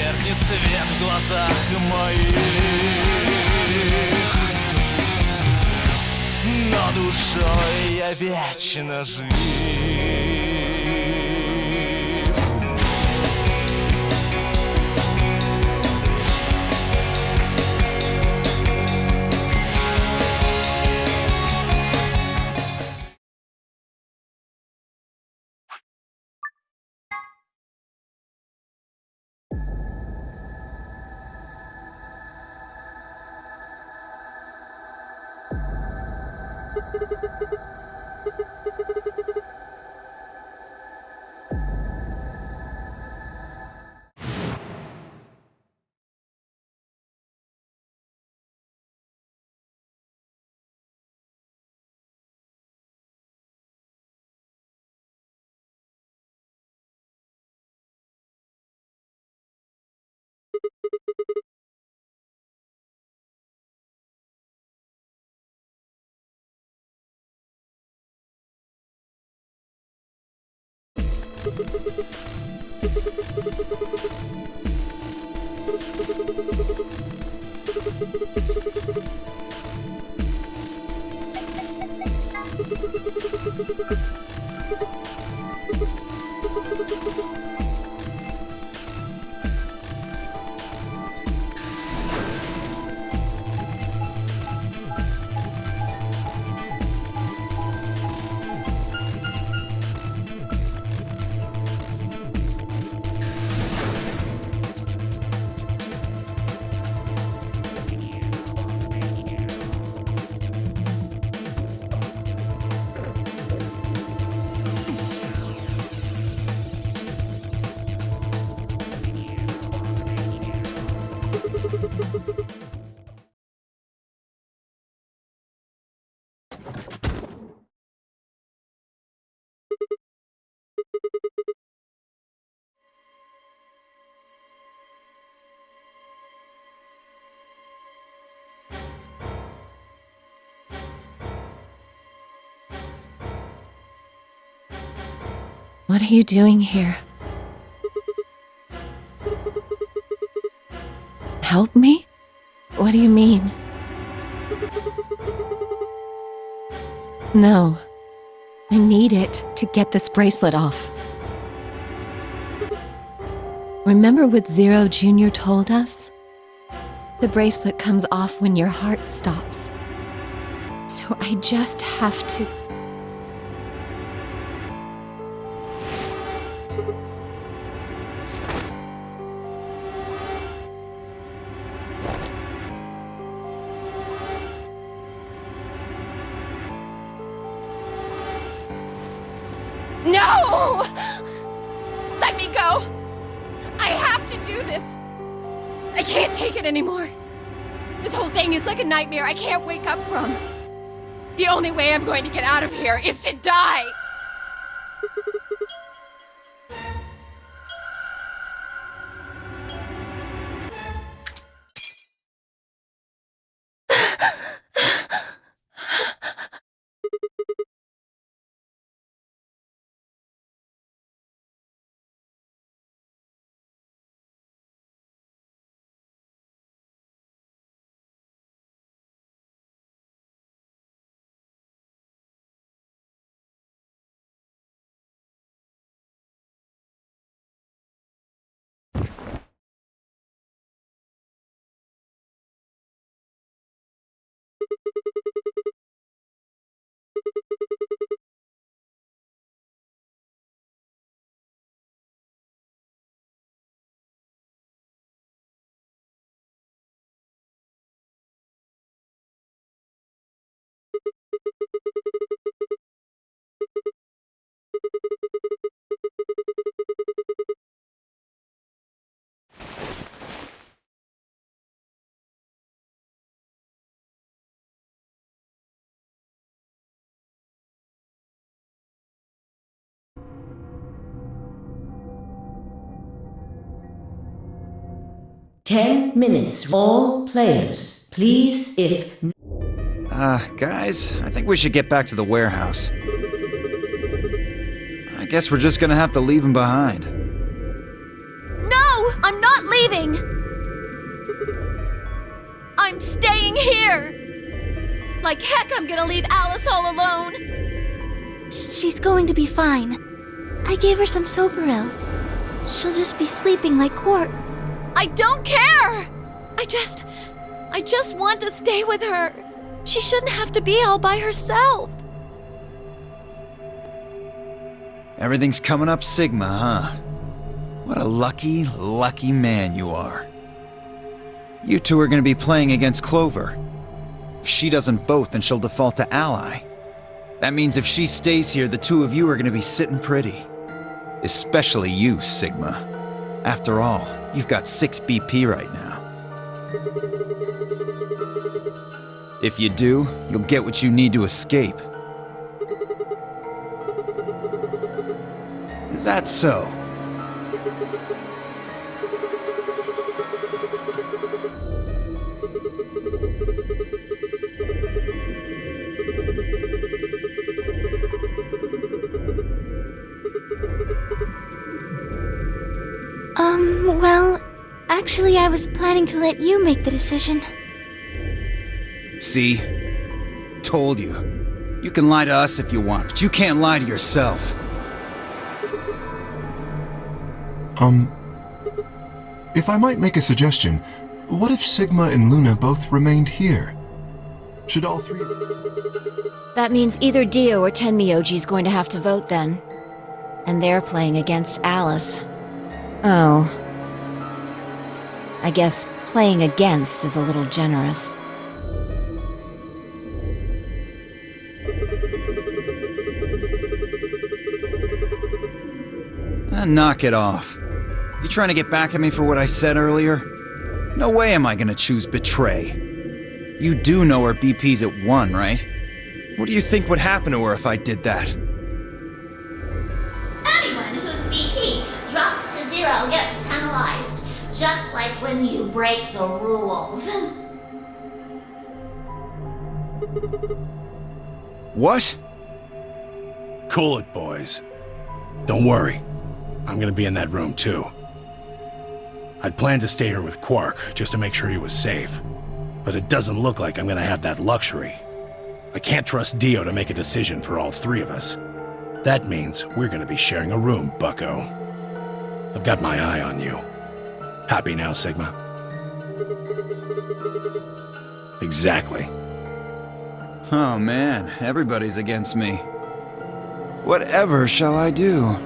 меркнет свет в глазах моих, но душой я вечно жив. What are you doing here? Help me? What do you mean? No. I need it to get this bracelet off. Remember what Zero Jr. told us? The bracelet comes off when your heart stops. So I just have to... No! Let me go! I have to do this! I can't take it anymore. This whole thing is like a nightmare I can't wake up from. The only way I'm going to get out of here is to die! Ten minutes. All players, please, if... Guys, I think we should get back to the warehouse. I guess we're just gonna have to leave him behind. No! No, I'm not leaving! I'm staying here! Like heck I'm gonna leave Alice all alone! She's going to be fine. I gave her some Soberil. She'll just be sleeping like Quark. I don't care! I just want to stay with her. She shouldn't have to be all by herself. Everything's coming up Sigma, huh? What a lucky, lucky man you are. You two are gonna be playing against Clover. If she doesn't vote, then she'll default to ally. That means if she stays here, the two of you are gonna be sitting pretty. Especially you, Sigma. After all, you've got 6 BP right now. If you do, you'll get what you need to escape. Is that so? Well, actually I was planning to let you make the decision. See? Told you. You can lie to us if you want, but you can't lie to yourself. If I might make a suggestion, what if Sigma and Luna both remained here? Should all three... That means either Dio or Tenmyoji's going to have to vote then. And they're playing against Alice. Oh. I guess playing against is a little generous. Knock it off. You trying to get back at me for what I said earlier? No way am I gonna choose betray. You do know her BP's at 1, right? What do you think would happen to her if I did that? Anyone whose BP drops to 0 gets penalized, just like when you break the rules. What? Cool it, boys. Don't worry. I'm gonna be in that room, too. I'd planned to stay here with Quark, just to make sure he was safe. But it doesn't look like I'm gonna have that luxury. I can't trust Dio to make a decision for all 3 of us. That means we're gonna be sharing a room, bucko. I've got my eye on you. Happy now, Sigma? Exactly. Oh man, everybody's against me. Whatever shall I do?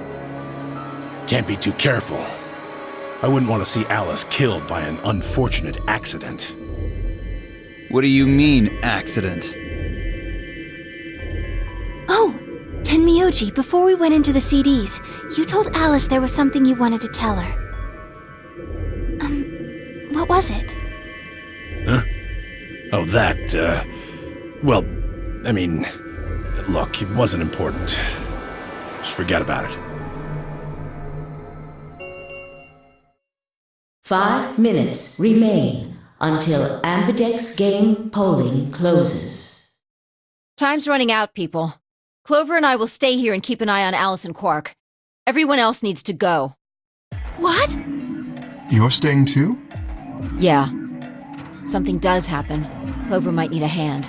Can't be too careful. I wouldn't want to see Alice killed by an unfortunate accident. What do you mean, accident? Oh, Tenmyoji, before we went into the CDs, you told Alice there was something you wanted to tell her. What was it? Huh? Oh, that, well, I mean, look, it wasn't important. Just forget about it. 5 minutes remain until Ambidex game polling closes. Time's running out, people. Clover and I will stay here and keep an eye on Alice and Quark. Everyone else needs to go. What? You're staying too? Yeah. Something does happen. Clover might need a hand.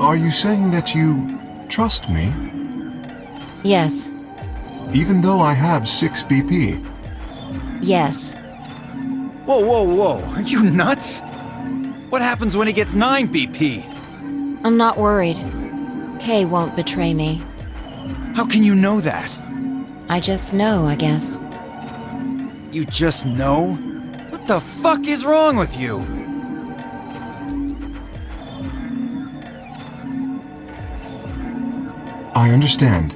Are you saying that you trust me? Yes. Even though I have 6 BP? Yes. Whoa, whoa, whoa, are you nuts? What happens when he gets 9 BP? I'm not worried. Kay won't betray me. How can you know that? I just know, I guess. You just know? What the fuck is wrong with you? I understand.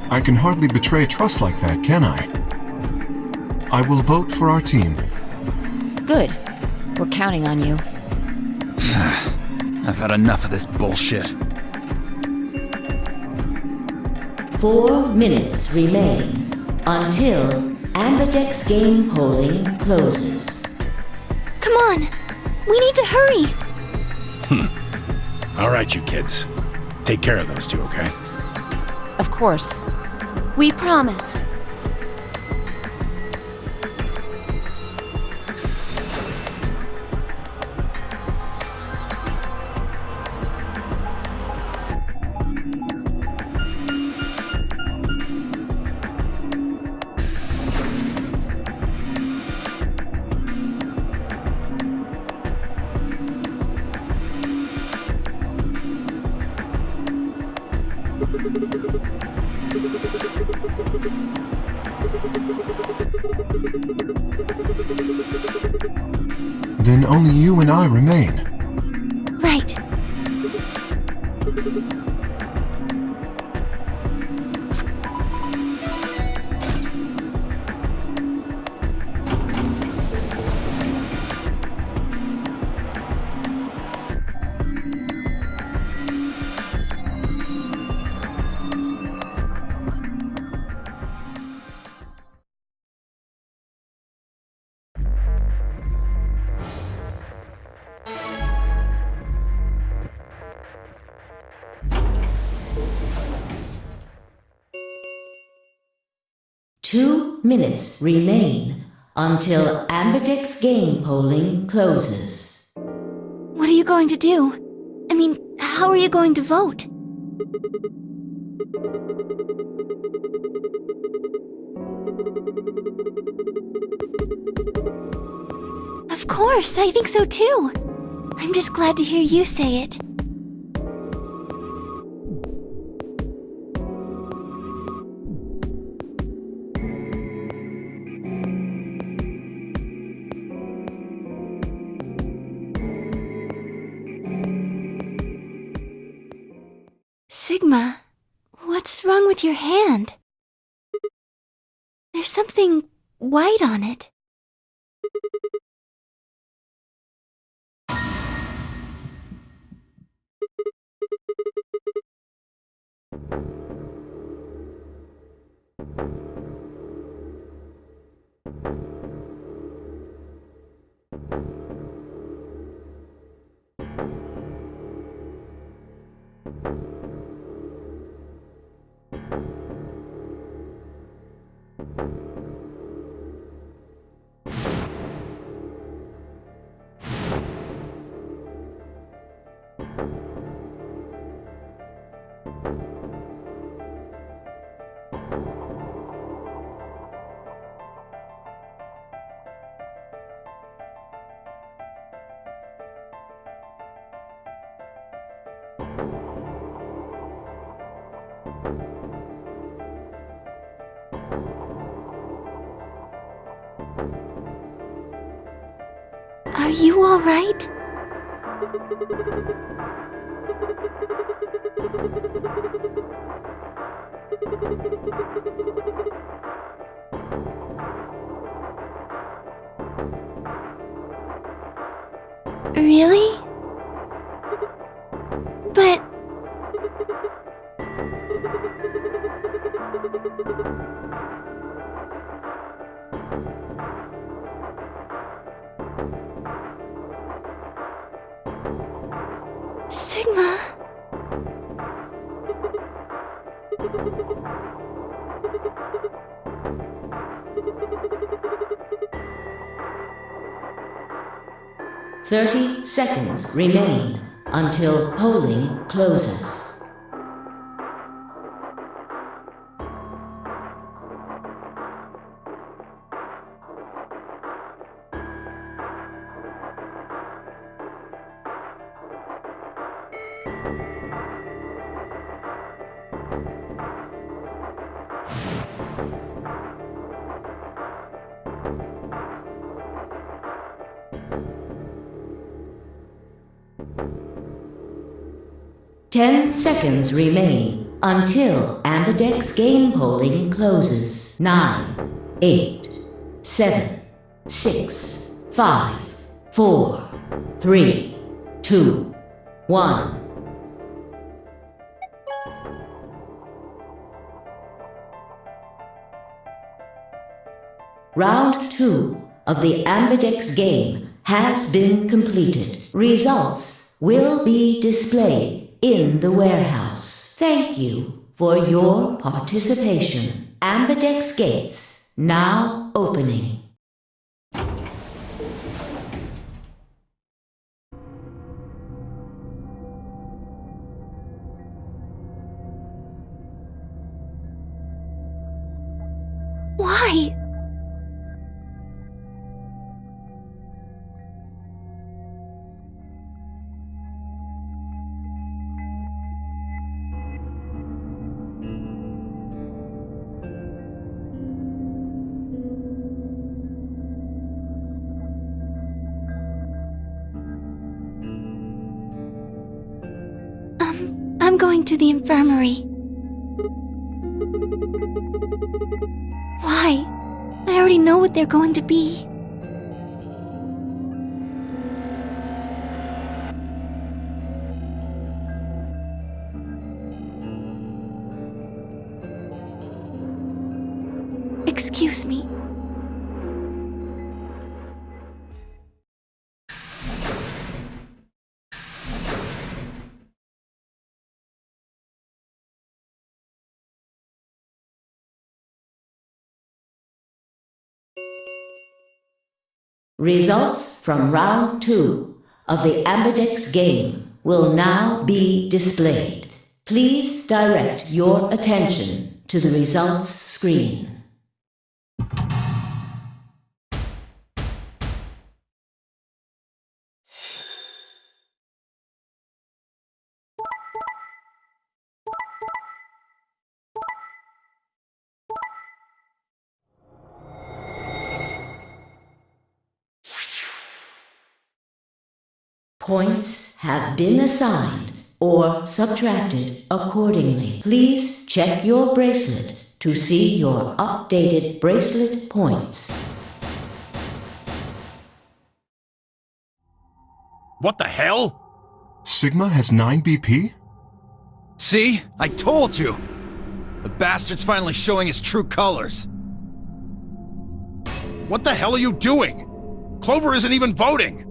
I can hardly betray trust like that, can I? I will vote for our team. Good. We're counting on you. I've had enough of this bullshit. 4 minutes remain until Ambidex game polling closes. Come on! We need to hurry! All right, you kids. Take care of those two, okay? Of course. We promise. Then only you and I remain. Right. Two minutes remain until Ambidex game polling closes. What are you going to do? I mean, how are you going to vote? Of course, I think so too. I'm just glad to hear you say it. Sigma, what's wrong with your hand? There's something white on it. Are you all right? Really? But... Sigma... "30 seconds remain until polling closes. Ten seconds remain until Ambidex game polling closes. 9, 8, 7, 6, 5, 4, 3, 2, 1. Round 2 of the Ambidex game has been completed. Results will be displayed in the warehouse. Thank you for your participation. Ambidex gates now opening. Why? I'm going to the infirmary. Why? I already know what they're going to be. Excuse me. Results from round 2 of the Ambidex game will now be displayed. Please direct your attention to the results screen. Points have been assigned or subtracted accordingly. Please check your bracelet to see your updated bracelet points. What the hell? Sigma has 9 BP? See? I told you! The bastard's finally showing his true colors. What the hell are you doing? Clover isn't even voting!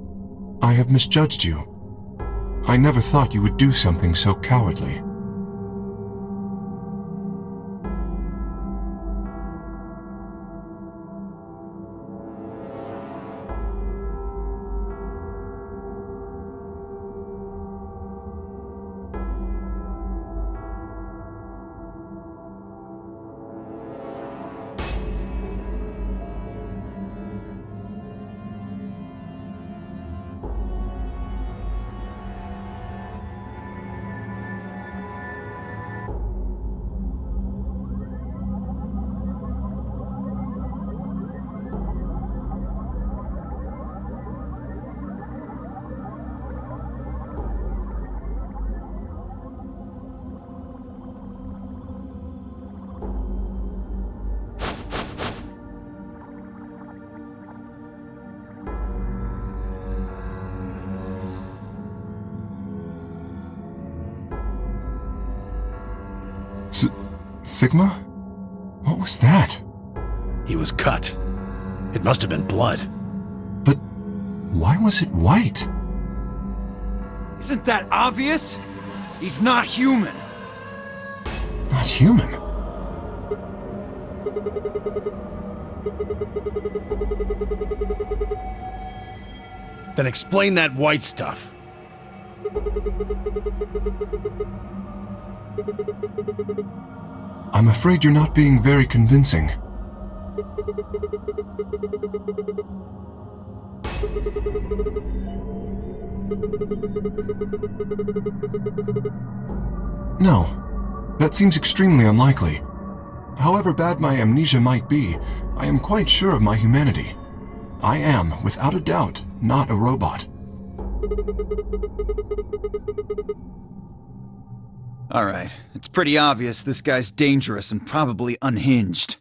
I have misjudged you. I never thought you would do something so cowardly. Sigma? What was that? He was cut. It must have been blood. But why was it white? Isn't that obvious? He's not human. Not human? Then explain that white stuff. I'm afraid you're not being very convincing. No, that seems extremely unlikely. However bad my amnesia might be, I am quite sure of my humanity. I am, without a doubt, not a robot. Alright, it's pretty obvious this guy's dangerous and probably unhinged.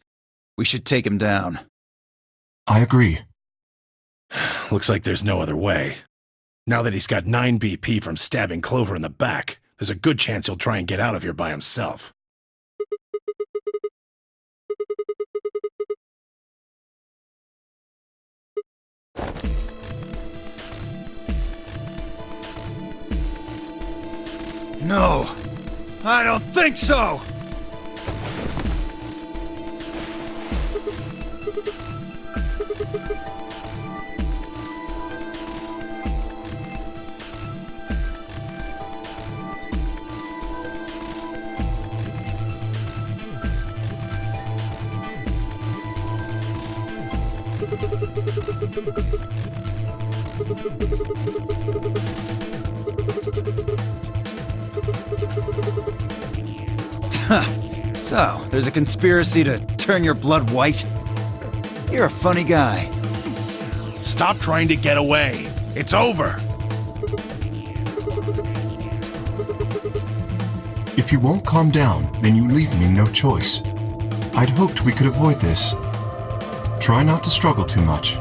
We should take him down. I agree. Looks like there's no other way. Now that he's got 9 BP from stabbing Clover in the back, there's a good chance he'll try and get out of here by himself. No, I don't think so! So, there's a conspiracy to turn your blood white? You're a funny guy. Stop trying to get away. It's over. If you won't calm down, then you leave me no choice. I'd hoped we could avoid this. Try not to struggle too much.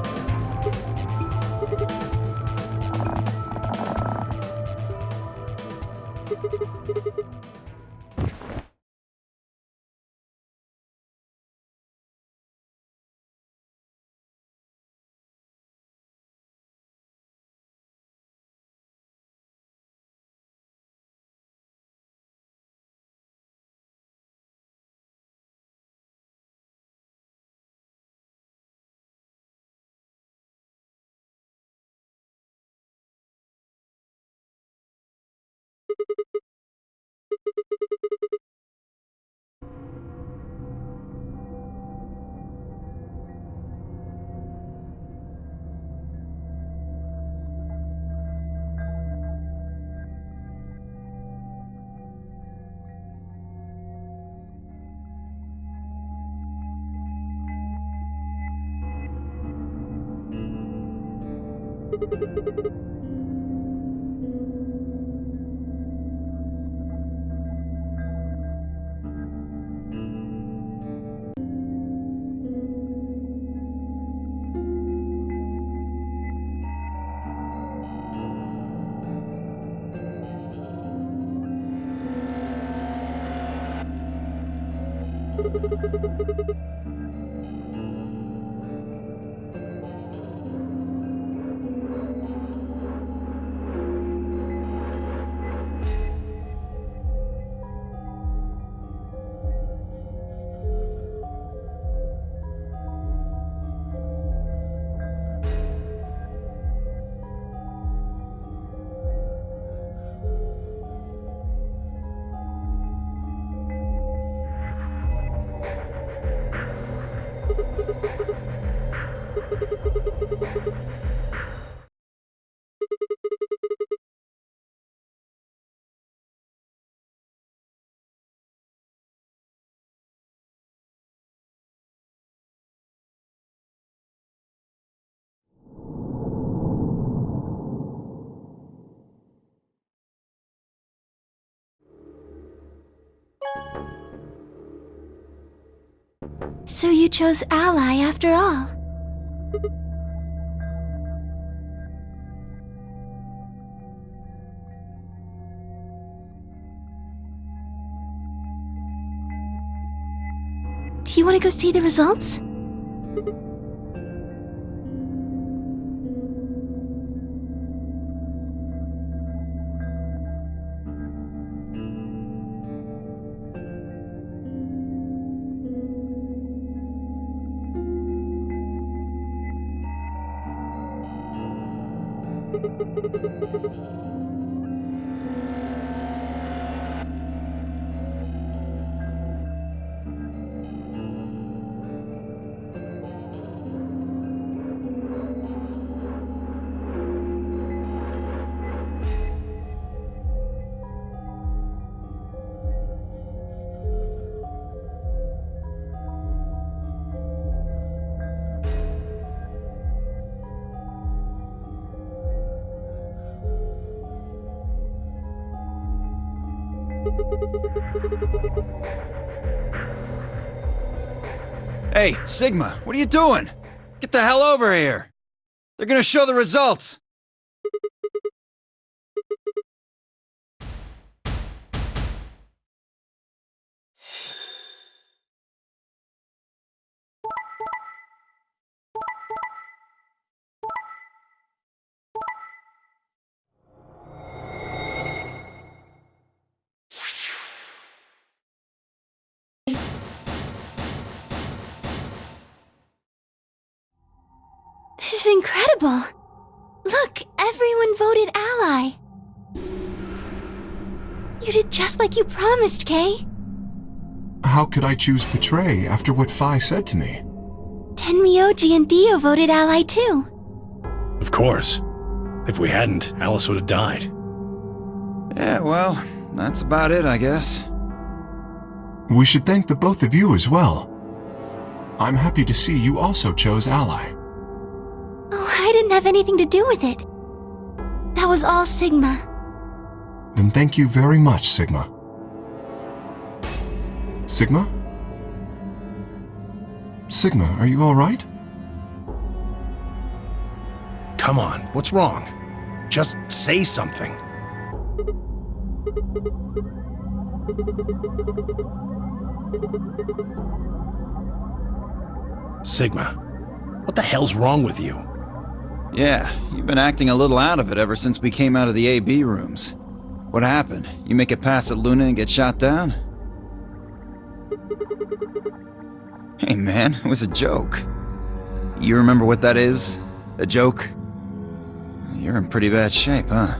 So you chose Ally after all. Do you want to go see the results? Hey, Sigma, what are you doing? Get the hell over here! They're gonna show the results! This is incredible! Look, everyone voted ally! You did just like you promised, Kay. How could I choose betray after what Phi said to me? Tenmyoji and Dio voted ally too. Of course. If we hadn't, Alice would have died. Yeah, well, that's about it, I guess. We should thank the both of you as well. I'm happy to see you also chose ally. Oh, I didn't have anything to do with it. That was all Sigma. Then thank you very much, Sigma. Sigma? Sigma, are you alright? Come on, what's wrong? Just say something. Sigma, what the hell's wrong with you? Yeah, you've been acting a little out of it ever since we came out of the AB rooms. What happened? You make a pass at Luna and get shot down? Hey man, it was a joke. You remember what that is? A joke? You're in pretty bad shape, huh?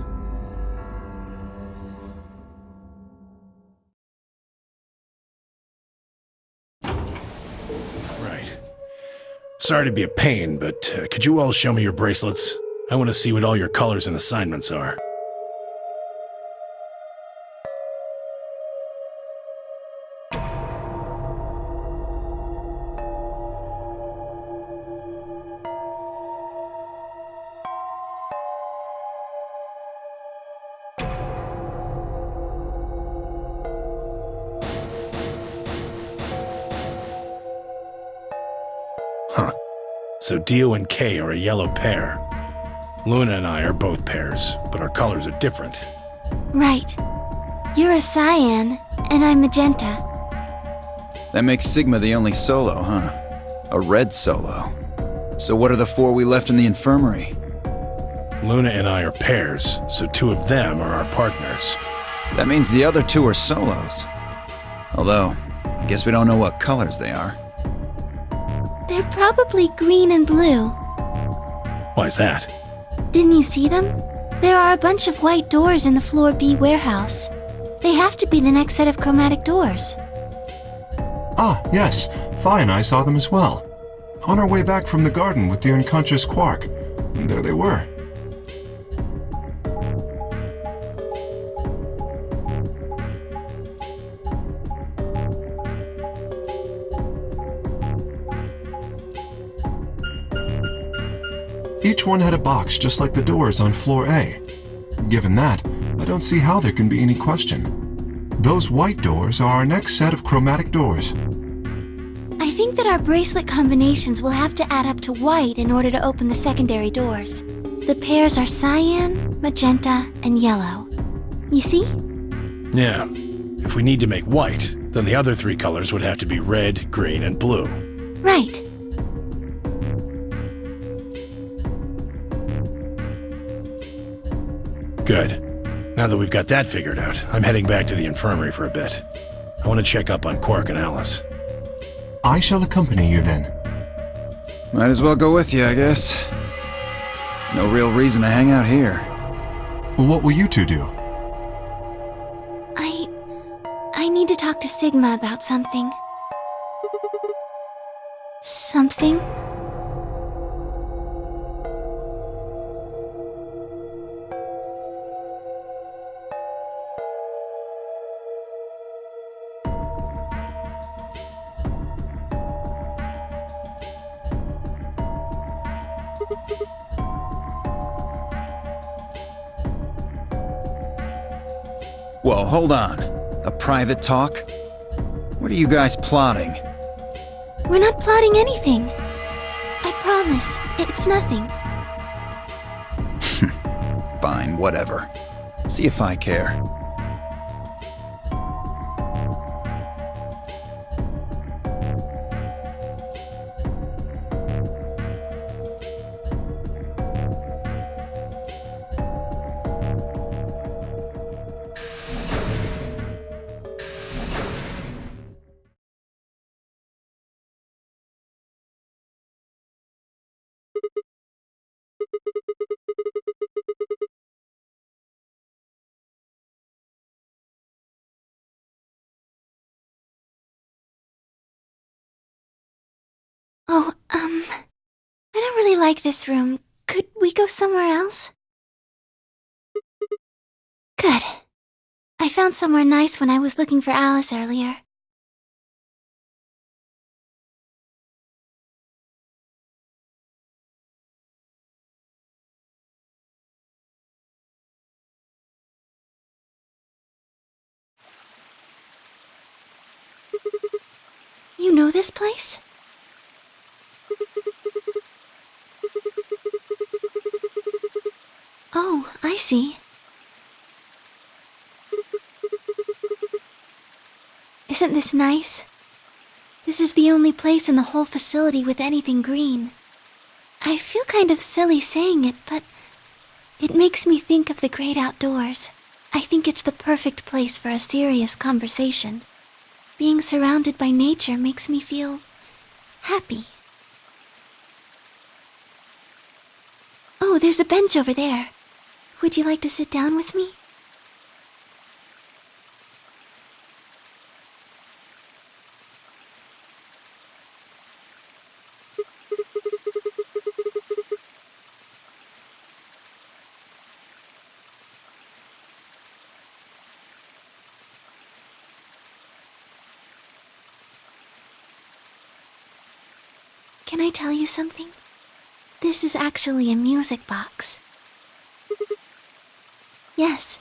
Right. Sorry to be a pain, but could you all show me your bracelets? I want to see what all your colors and assignments are. Huh. So Dio and Kay are a yellow pair. Luna and I are both pairs, but our colors are different. Right. You're a cyan, and I'm magenta. That makes Sigma the only solo, huh? A red solo. So what are the four we left in the infirmary? Luna and I are pairs, so two of them are our partners. That means the other two are solos. Although, I guess we don't know what colors they are. They're probably green and blue. Why's that? Didn't you see them? There are a bunch of white doors in the Floor B warehouse. They have to be the next set of chromatic doors. Ah, yes. Phi and I saw them as well. On our way back from the garden with the unconscious Quark. There they were. Each one had a box just like the doors on floor A. Given that, I don't see how there can be any question. Those white doors are our next set of chromatic doors. I think that our bracelet combinations will have to add up to white in order to open the secondary doors. The pairs are cyan, magenta, and yellow. You see? Yeah. If we need to make white, then the other three colors would have to be red, green, and blue. Right. Good. Now that we've got that figured out, I'm heading back to the infirmary for a bit. I want to check up on Quark and Alice. I shall accompany you then. Might as well go with you, I guess. No real reason to hang out here. What will you two do? I need to talk to Sigma about something. Something? Whoa, hold on. A private talk? What are you guys plotting? We're not plotting anything. I promise, it's nothing. Fine, whatever. See if I care. Oh, I don't really like this room. Could we go somewhere else? Good. I found somewhere nice when I was looking for Alice earlier. You know this place? Oh, I see. Isn't this nice? This is the only place in the whole facility with anything green. I feel kind of silly saying it, but it makes me think of the great outdoors. I think it's the perfect place for a serious conversation. Being surrounded by nature makes me feel happy. Oh, there's a bench over there. Would you like to sit down with me? Can I tell you something? This is actually a music box. Yes.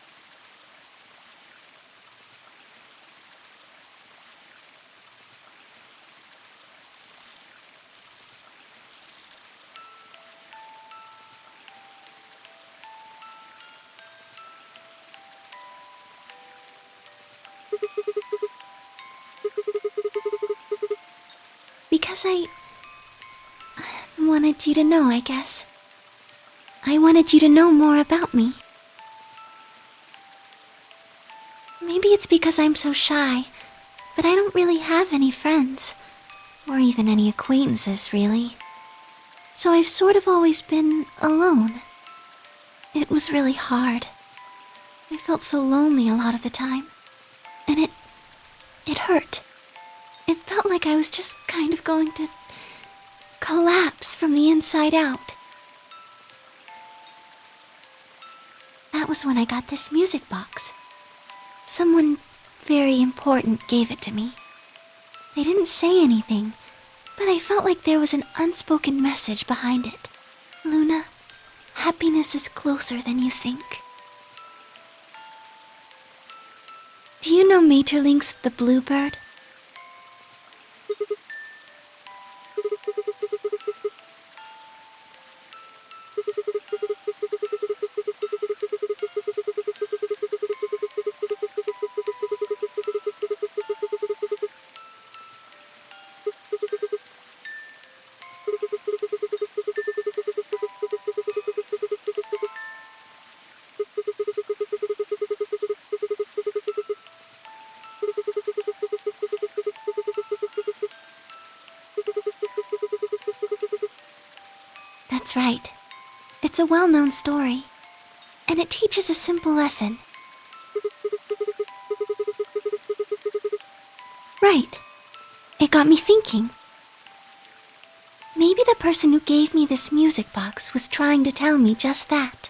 Because I wanted you to know, I guess. I wanted you to know more about me. Maybe it's because I'm so shy, but I don't really have any friends, or even any acquaintances, really. So I've sort of always been alone. It was really hard. I felt so lonely a lot of the time, and it hurt. It felt like I was just kind of going to collapse from the inside out. That was when I got this music box. Someone very important gave it to me. They didn't say anything, but I felt like there was an unspoken message behind it. Luna, happiness is closer than you think. Do you know Maeterlinck's The Bluebird? That's right. It's a well-known story, and it teaches a simple lesson. Right. It got me thinking. Maybe the person who gave me this music box was trying to tell me just that.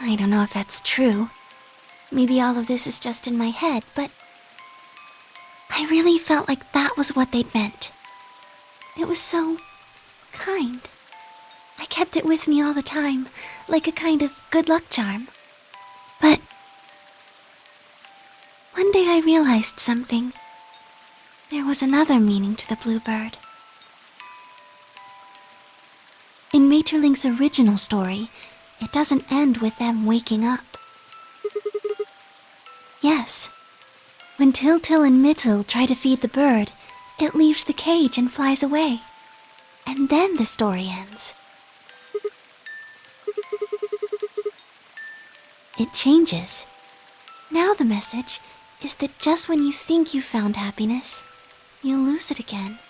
I don't know if that's true. Maybe all of this is just in my head, but I really felt like that was what they'd meant. It was so kind. I kept it with me all the time, like a kind of good luck charm. But one day I realized something. There was another meaning to the bluebird. In Maeterlinck's original story, it doesn't end with them waking up. Yes. When Til and Mittil try to feed the bird, it leaves the cage and flies away. And then the story ends. It changes. Now the message is that just when you think you found happiness, you'll lose it again.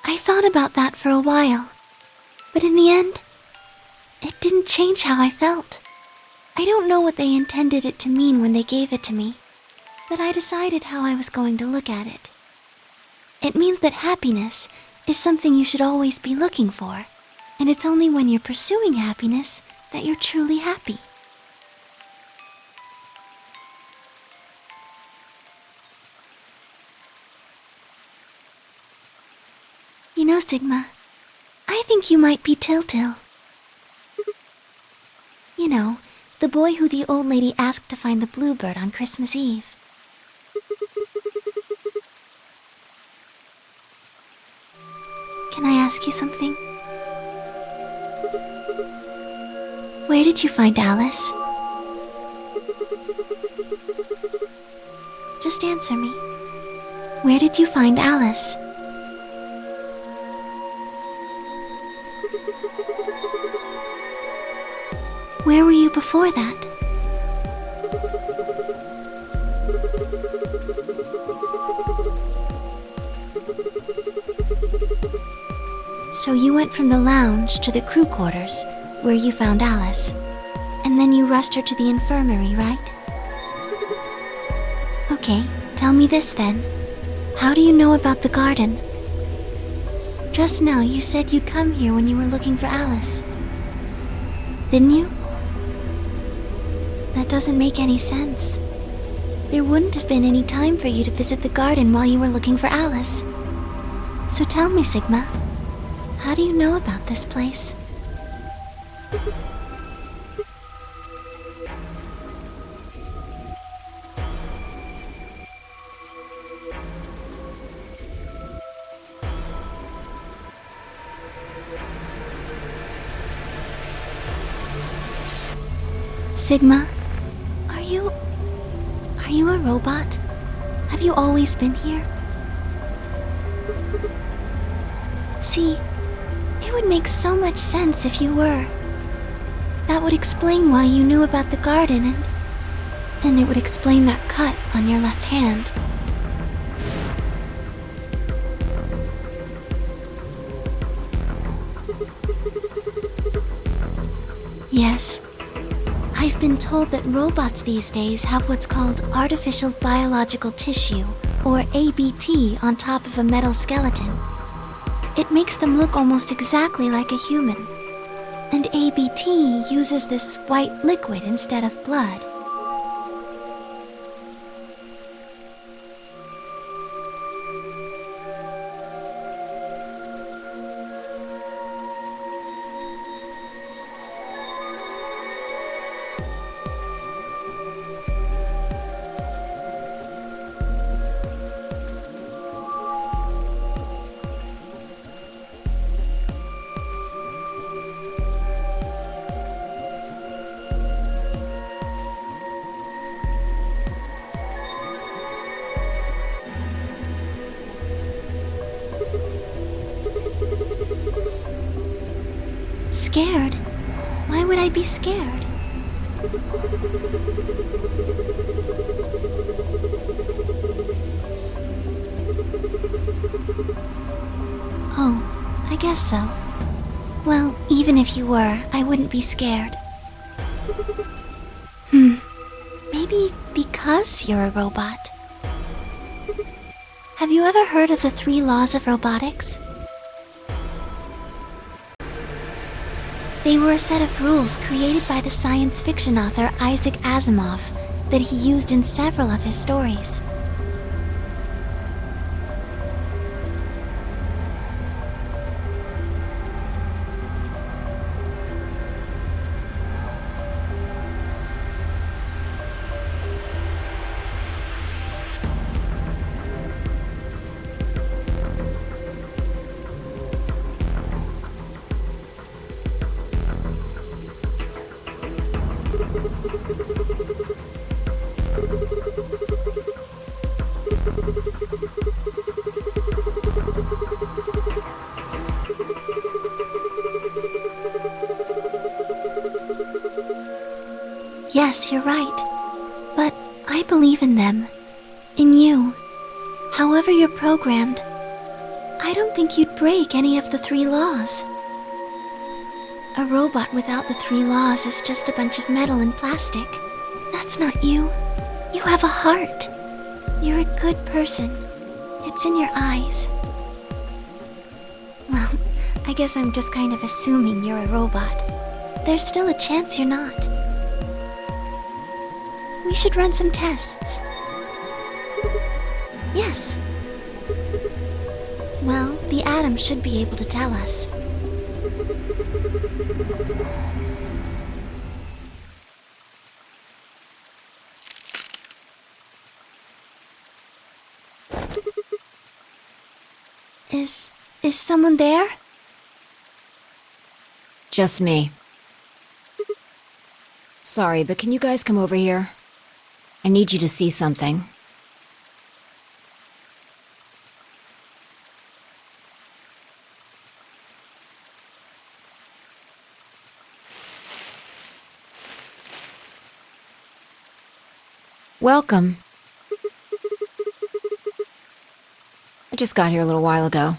I thought about that for a while, but in the end, it didn't change how I felt. I don't know what they intended it to mean when they gave it to me, but I decided how I was going to look at it. It means that happiness is something you should always be looking for, and it's only when you're pursuing happiness that you're truly happy. You know, Sigma, I think you might be Til-Til. You know, the boy who the old lady asked to find the bluebird on Christmas Eve. Can I ask you something? Where did you find Alice? Just answer me. Where did you find Alice? Where were you before that? So you went from the lounge to the crew quarters, where you found Alice, and then you rushed her to the infirmary, right? Okay, tell me this then. How do you know about the garden? Just now you said you'd come here when you were looking for Alice. Didn't you? That doesn't make any sense. There wouldn't have been any time for you to visit the garden while you were looking for Alice. So tell me, Sigma, how do you know about this place? Sigma, are you a robot? Have you always been here? See, it would make so much sense if you were. That would explain why you knew about the garden, and it would explain that cut on your left hand. Yes. I've been told that robots these days have what's called artificial biological tissue, or ABT, on top of a metal skeleton. It makes them look almost exactly like a human. And ABT uses this white liquid instead of blood. Scared? Why would I be scared? Oh, I guess so. Well, even if you were, I wouldn't be scared. Maybe because you're a robot. Have you ever heard of the 3 laws of robotics? They were a set of rules created by the science fiction author Isaac Asimov that he used in several of his stories. Yes, you're right. But I believe in them. In you. However you're programmed. I don't think you'd break any of the 3 laws. A robot without the 3 laws is just a bunch of metal and plastic. That's not you. You have a heart. You're a good person. It's in your eyes. Well, I guess I'm just kind of assuming you're a robot. There's still a chance you're not. We should run some tests. Yes. Well, the atom should be able to tell us. Is someone there? Just me. Sorry, but can you guys come over here? I need you to see something. Welcome. I just got here a little while ago.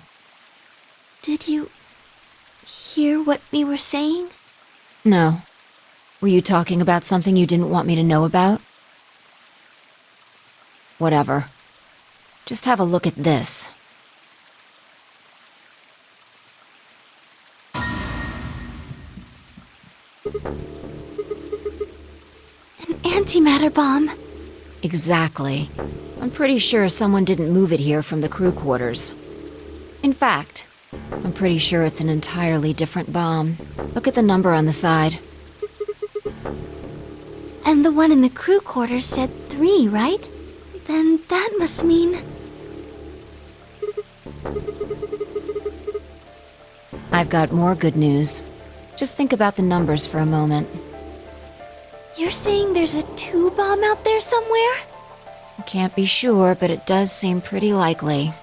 Did you hear what we were saying? No. Were you talking about something you didn't want me to know about? Whatever. Just have a look at this. An antimatter bomb. Exactly. I'm pretty sure someone didn't move it here from the crew quarters. In fact, I'm pretty sure it's an entirely different bomb. Look at the number on the side. And the one in the crew quarters said 3, right? Then that must mean... I've got more good news. Just think about the numbers for a moment. You're saying there's a 2 bomb out there somewhere? I can't be sure, but it does seem pretty likely.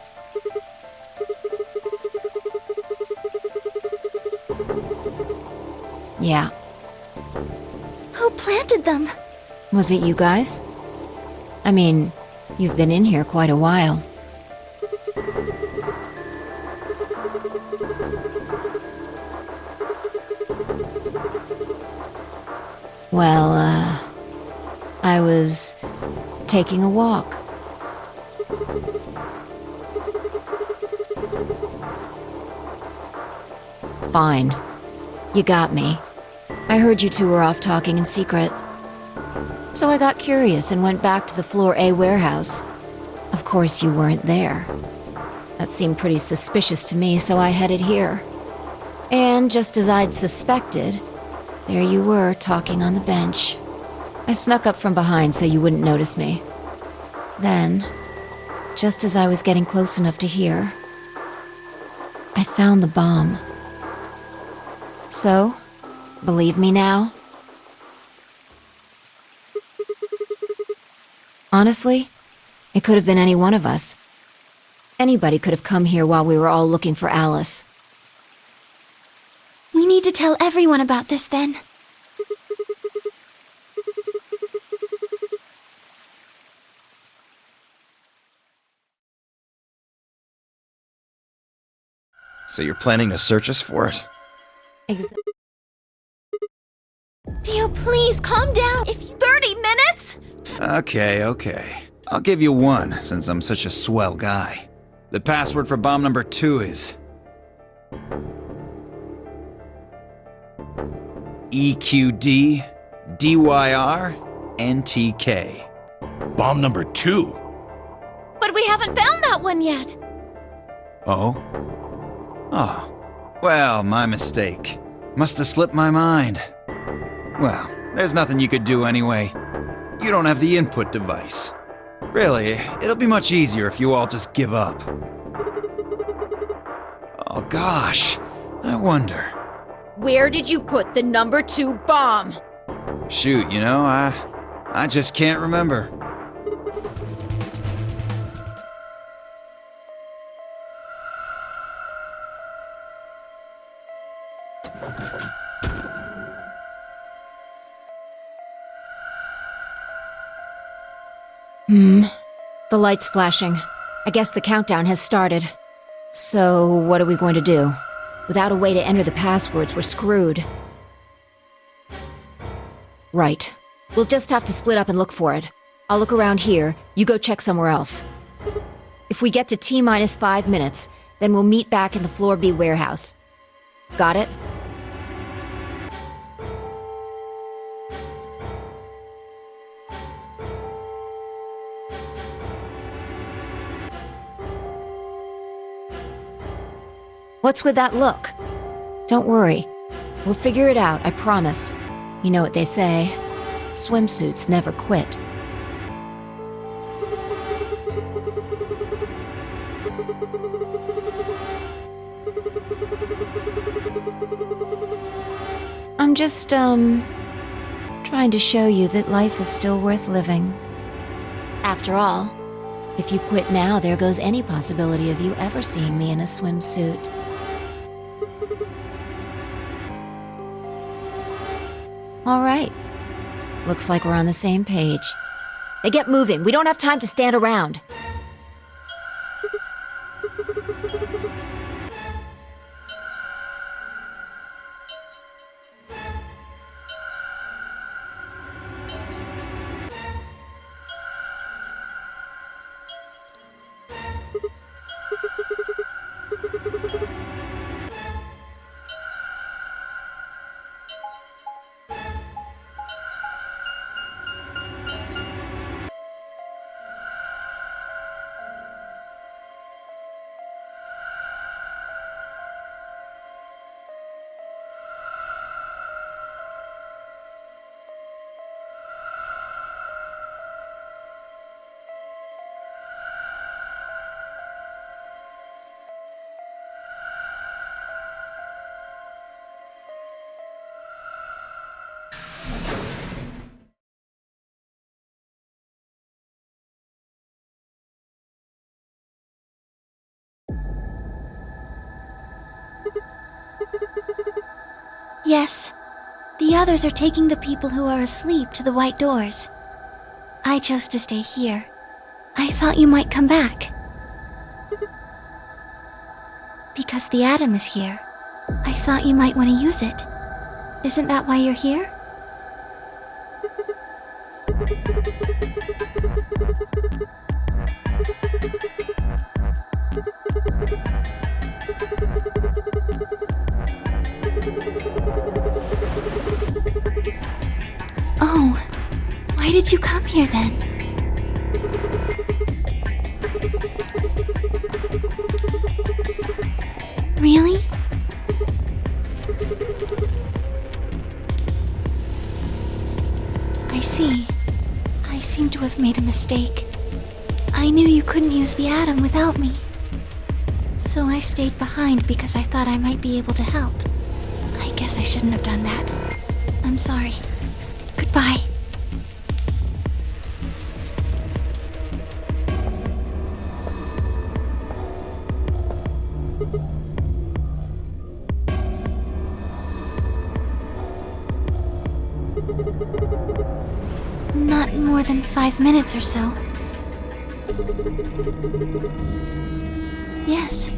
Yeah. Who planted them? Was it you guys? I mean, you've been in here quite a while. Well, I was taking a walk. Fine. You got me. I heard you two were off talking in secret. So I got curious and went back to the Floor A warehouse. Of course, you weren't there. That seemed pretty suspicious to me, so I headed here. And just as I'd suspected, there you were, talking on the bench. I snuck up from behind so you wouldn't notice me. Then, just as I was getting close enough to hear, I found the bomb. So, believe me now? Honestly, it could have been any one of us. Anybody could have come here while we were all looking for Alice. We need to tell everyone about this then. So you're planning to search us for it? Dio, please calm down. If 30 minutes? Okay. I'll give you one, since I'm such a swell guy. The password for bomb number 2 is... EQD DYR NTK. Bomb number 2? But we haven't found that one yet. Oh? Oh. Well, my mistake. Must have slipped my mind. Well, there's nothing you could do anyway. You don't have the input device. Really, it'll be much easier if you all just give up. Oh gosh, I wonder. Where did you put the number 2 bomb? Shoot, I just can't remember. The light's flashing. I guess the countdown has started. So, what are we going to do? Without a way to enter the passwords, we're screwed. Right. We'll just have to split up and look for it. I'll look around here, you go check somewhere else. If we get to T-minus 5 minutes, Then we'll meet back in the Floor B warehouse. Got it? What's with that look? Don't worry. We'll figure it out, I promise. You know what they say. Swimsuits never quit. I'm just, trying to show you that life is still worth living. After all, if you quit now, there goes any possibility of you ever seeing me in a swimsuit. All right. Looks like we're on the same page. Hey, get moving. We don't have time to stand around. Yes. The others are taking the people who are asleep to the white doors. I chose to stay here. I thought you might come back. Because the atom is here. I thought you might want to use it. Isn't that why you're here? Oh, why did you come here then? Really? I see. I seem to have made a mistake. I knew you couldn't use the atom without me. So I stayed behind because I thought I might be able to help. I guess I shouldn't have done that. I'm sorry. Goodbye. Not more than 5 minutes or so. Yes.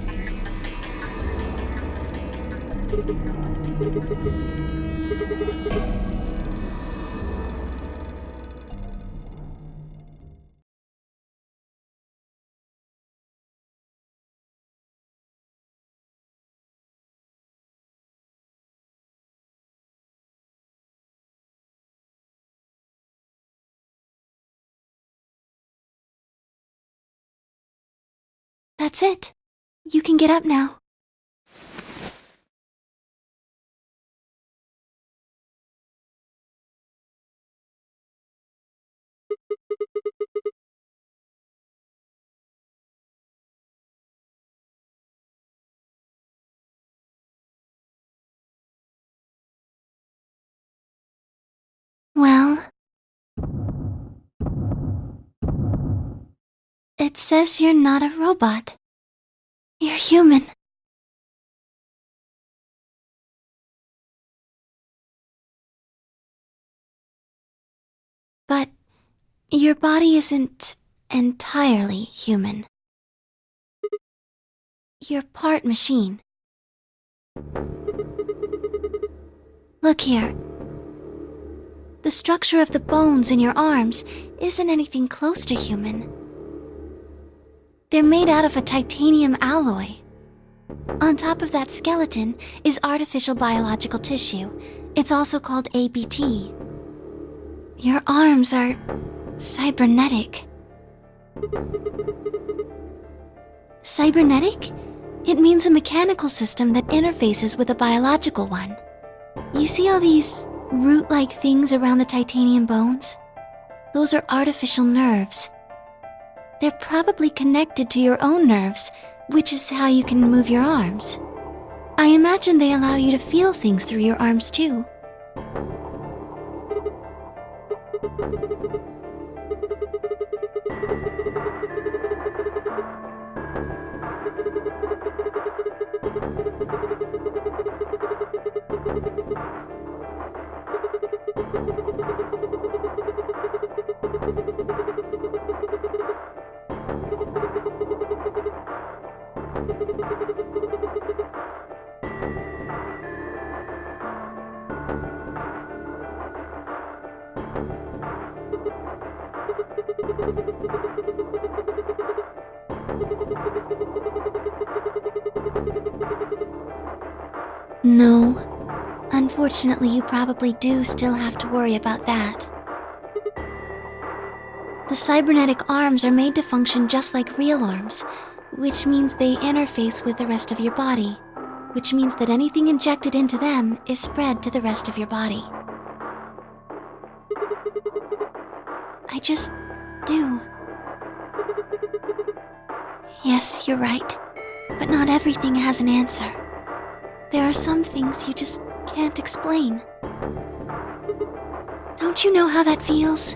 That's it. You can get up now. Well, it says you're not a robot. You're human. But your body isn't entirely human. You're part machine. Look here. The structure of the bones in your arms isn't anything close to human. They're made out of a titanium alloy, On top of that skeleton is artificial biological tissue. It's also called ABT. Your arms are cybernetic. Cybernetic? It means a mechanical system that interfaces with a biological one. You see all these root-like things around the titanium bones? Those are artificial nerves. They're probably connected to your own nerves, which is how you can move your arms. I imagine they allow you to feel things through your arms too. No. Unfortunately, you probably do still have to worry about that. The cybernetic arms are made to function just like real arms, which means they interface with the rest of your body, which means that anything injected into them is spread to the rest of your body. I just do. Yes, you're right, but not everything has an answer. There are some things you just can't explain. Don't you know how that feels?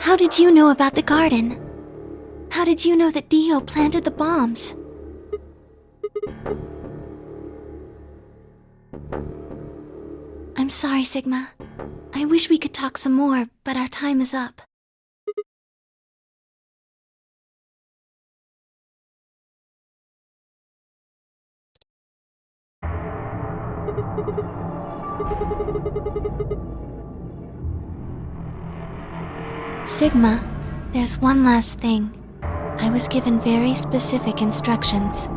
How did you know about the garden? How did you know that Dio planted the bombs? I'm sorry, Sigma. I wish we could talk some more, but our time is up. Sigma, there's one last thing. I was given very specific instructions.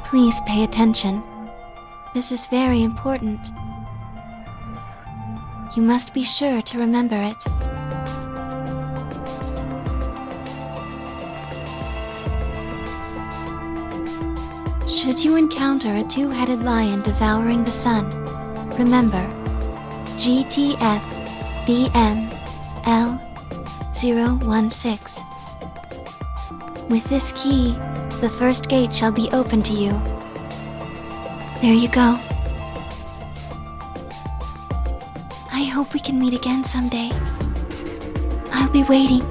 Please pay attention. This is very important. You must be sure to remember it. Should you encounter a two-headed lion devouring the sun, remember GTF DM L016. With this key, the first gate shall be open to you. There you go. I hope we can meet again someday. I'll be waiting.